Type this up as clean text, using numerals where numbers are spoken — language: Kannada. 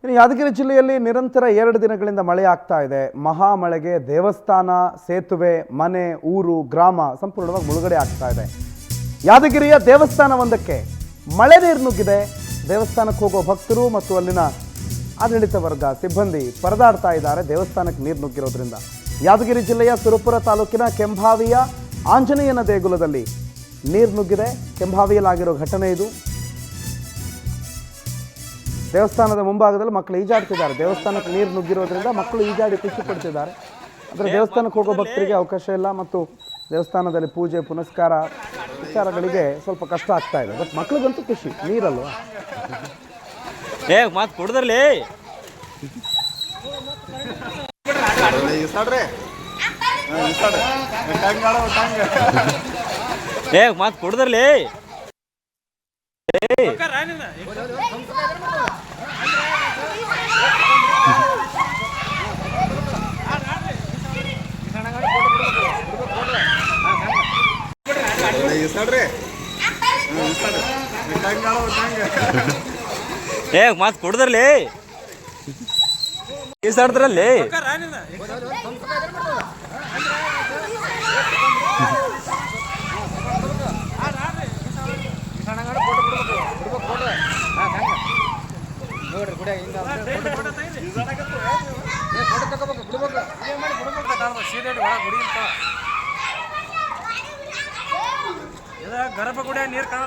ಇನ್ನು ಯಾದಗಿರಿ ಜಿಲ್ಲೆಯಲ್ಲಿ ನಿರಂತರ 2 ದಿನಗಳಿಂದ ಮಳೆ ಆಗ್ತಾ ಇದೆ. ಮಹಾಮಳೆಗೆ ದೇವಸ್ಥಾನ, ಸೇತುವೆ, ಮನೆ, ಊರು, ಗ್ರಾಮ ಸಂಪೂರ್ಣವಾಗಿ ಮುಳುಗಡೆ ಆಗ್ತಾ ಇದೆ. ಯಾದಗಿರಿಯ ದೇವಸ್ಥಾನವೊಂದಕ್ಕೆ ಮಳೆ ನೀರು ನುಗ್ಗಿದೆ. ದೇವಸ್ಥಾನಕ್ಕೆ ಹೋಗೋ ಭಕ್ತರು ಮತ್ತು ಅಲ್ಲಿನ ಆಡಳಿತ ವರ್ಗ ಸಿಬ್ಬಂದಿ ಪರದಾಡ್ತಾ ಇದ್ದಾರೆ ದೇವಸ್ಥಾನಕ್ಕೆ ನೀರು ನುಗ್ಗಿರೋದ್ರಿಂದ. ಯಾದಗಿರಿ ಜಿಲ್ಲೆಯ ಸುರಪುರ ತಾಲೂಕಿನ ಕೆಂಭಾವಿಯ ಆಂಜನೇಯನ ದೇಗುಲದಲ್ಲಿ ನೀರು ನುಗ್ಗಿದೆ. ಕೆಂಭಾವಿಯಲ್ಲಾಗಿರೋ ಘಟನೆ ಇದು. ದೇವಸ್ಥಾನದ ಮುಂಭಾಗದಲ್ಲಿ ಮಕ್ಕಳು ಈಜಾಡ್ತಿದ್ದಾರೆ. ದೇವಸ್ಥಾನಕ್ಕೆ ನೀರು ನುಗ್ಗಿರೋದ್ರಿಂದ ಮಕ್ಕಳು ಈಜಾಡಿ ಖುಷಿ ಪಡ್ತಿದ್ದಾರೆ. ಅಂದರೆ ದೇವಸ್ಥಾನಕ್ಕೆ ಹೋಗೋ ಭಕ್ತರಿಗೆ ಅವಕಾಶ ಇಲ್ಲ ಮತ್ತು ದೇವಸ್ಥಾನದಲ್ಲಿ ಪೂಜೆ ಪುನಸ್ಕಾರ ವಿಚಾರಗಳಿಗೆ ಸ್ವಲ್ಪ ಕಷ್ಟ ಆಗ್ತಾ ಇದೆ. ಬಟ್ ಮಕ್ಕಳಿಗಂತೂ ಖುಷಿ, ನೀರಲ್ವಾ. ಮಾತು ಕೊಡದ್ರಲ್ಲಿ ಮಾತು ಕೊಡದ್ರಲ್ಲಿ ಮಾತು ಕೊಡದ್ರಲ್ಲಿ ಈಸಾಡ್ದ್ರಲ್ಲಿ ಗರ್ಭ ಗುಡಿಯ ನೀರು ಕಾಣ